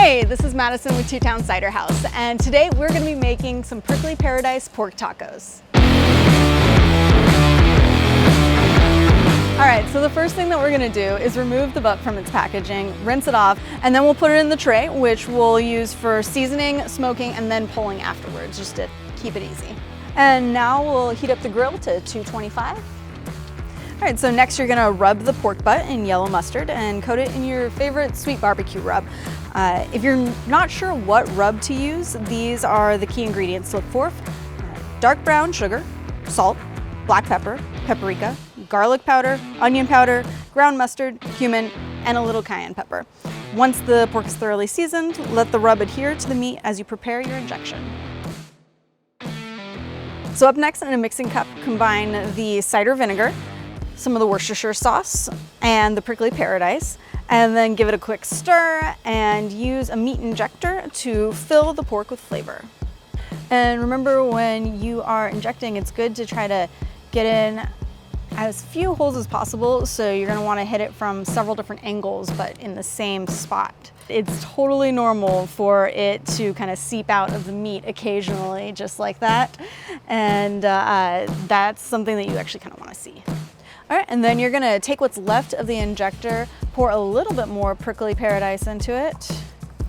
Hey, this is Madison with Two Town Cider House, and today we're going to be making some Prickly Pearadise pork tacos. All right, so the first thing that we're going to do is remove the butt from its packaging, rinse it off, and then we'll put it in the tray, which we'll use for seasoning, smoking, and then pulling afterwards, just to keep it easy. And now we'll heat up the grill to 225. All right, so next you're gonna rub the pork butt in yellow mustard and coat it in your favorite sweet barbecue rub. If you're not sure what rub to use, these are the key ingredients to look for. Dark brown sugar, salt, black pepper, paprika, garlic powder, onion powder, ground mustard, cumin, and a little cayenne pepper. Once the pork is thoroughly seasoned, let the rub adhere to the meat as you prepare your injection. So up next, in a mixing cup, combine the cider vinegar, some of the Worcestershire sauce, and the Prickly Pearadise, and then give it a quick stir and use a meat injector to fill the pork with flavor. And remember, when you are injecting, it's good to try to get in as few holes as possible, so you're gonna wanna hit it from several different angles, but in the same spot. It's totally normal for it to kind of seep out of the meat occasionally, just like that. And that's something that you actually kind of wanna see. All right, and then you're gonna take what's left of the injector, pour a little bit more Prickly Pearadise into it,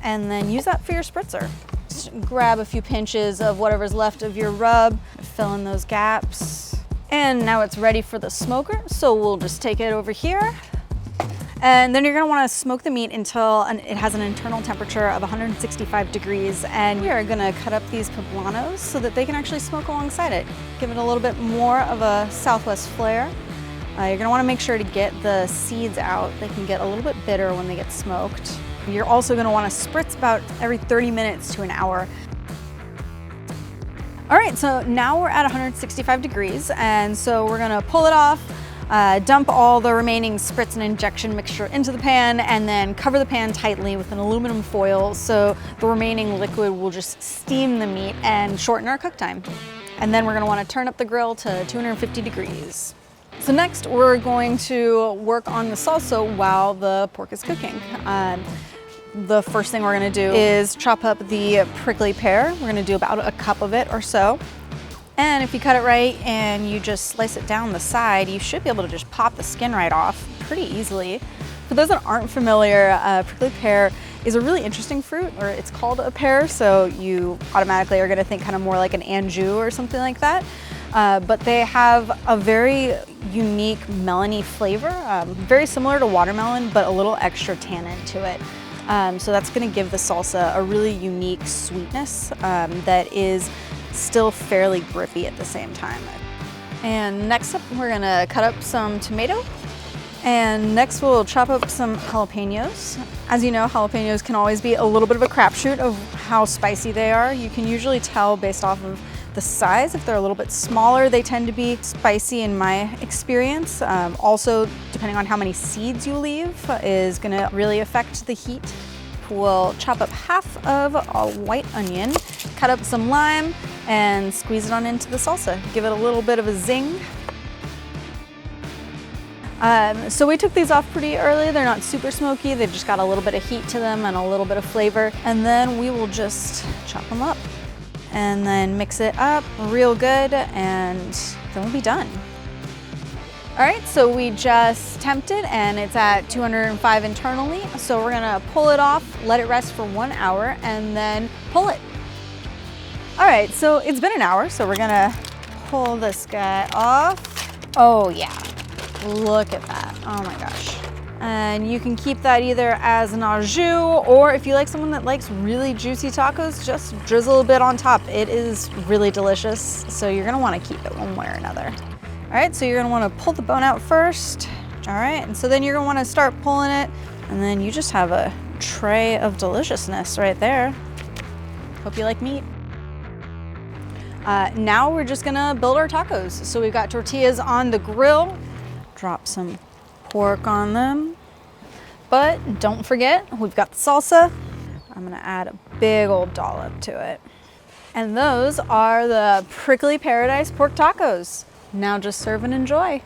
and then use that for your spritzer. Just grab a few pinches of whatever's left of your rub, fill in those gaps. And now it's ready for the smoker, so we'll just take it over here. And then you're gonna wanna smoke the meat until it has an internal temperature of 165 degrees. And we are gonna cut up these poblanos so that they can actually smoke alongside it. Give it a little bit more of a Southwest flair. You're gonna wanna make sure to get the seeds out. They can get a little bit bitter when they get smoked. You're also gonna wanna spritz about every 30 minutes to an hour. All right, so now we're at 165 degrees, and so we're gonna pull it off, dump all the remaining spritz and injection mixture into the pan, and then cover the pan tightly with an aluminum foil so the remaining liquid will just steam the meat and shorten our cook time. And then we're gonna wanna turn up the grill to 250 degrees. So next, we're going to work on the salsa while the pork is cooking. The first thing we're gonna do is chop up the prickly pear. We're gonna do about a cup of it or so. And if you cut it right and you just slice it down the side, you should be able to just pop the skin right off pretty easily. For those that aren't familiar, prickly pear is a really interesting fruit, or it's called a pear, so you automatically are gonna think kind of more like an anjou or something like that. But they have a very unique melony flavor, very similar to watermelon, but a little extra tannin to it. So that's gonna give the salsa a really unique sweetness that is still fairly grippy at the same time. And next up, we're gonna cut up some tomato. And next we'll chop up some jalapenos. As you know, jalapenos can always be a little bit of a crapshoot of how spicy they are. You can usually tell based off of the size. If they're a little bit smaller, they tend to be spicy in my experience. Also, depending on how many seeds you leave is gonna really affect the heat. We'll chop up half of a white onion, cut up some lime, and squeeze it on into the salsa. Give it a little bit of a zing. So we took these off pretty early. They're not super smoky. They've just got a little bit of heat to them and a little bit of flavor. And then we will just chop them up and then mix it up real good, and then we'll be done. All right, so we just temped it and it's at 205 internally. So we're gonna pull it off, let it rest for 1 hour, and then pull it. All right, so it's been an hour, so we're gonna pull this guy off. Oh yeah, look at that, oh my gosh. And you can keep that either as an au jus, or if you like someone that likes really juicy tacos, just drizzle a bit on top. It is really delicious, so you're gonna wanna keep it one way or another. All right, so you're gonna wanna pull the bone out first. All right, and so then you're gonna wanna start pulling it, and then you just have a tray of deliciousness right there. Hope you like meat. Now we're just gonna build our tacos. So we've got tortillas on the grill. Drop some pork on them. But don't forget, we've got the salsa. I'm gonna add a big old dollop to it. And those are the Prickly Pearadise pork tacos. Now just serve and enjoy.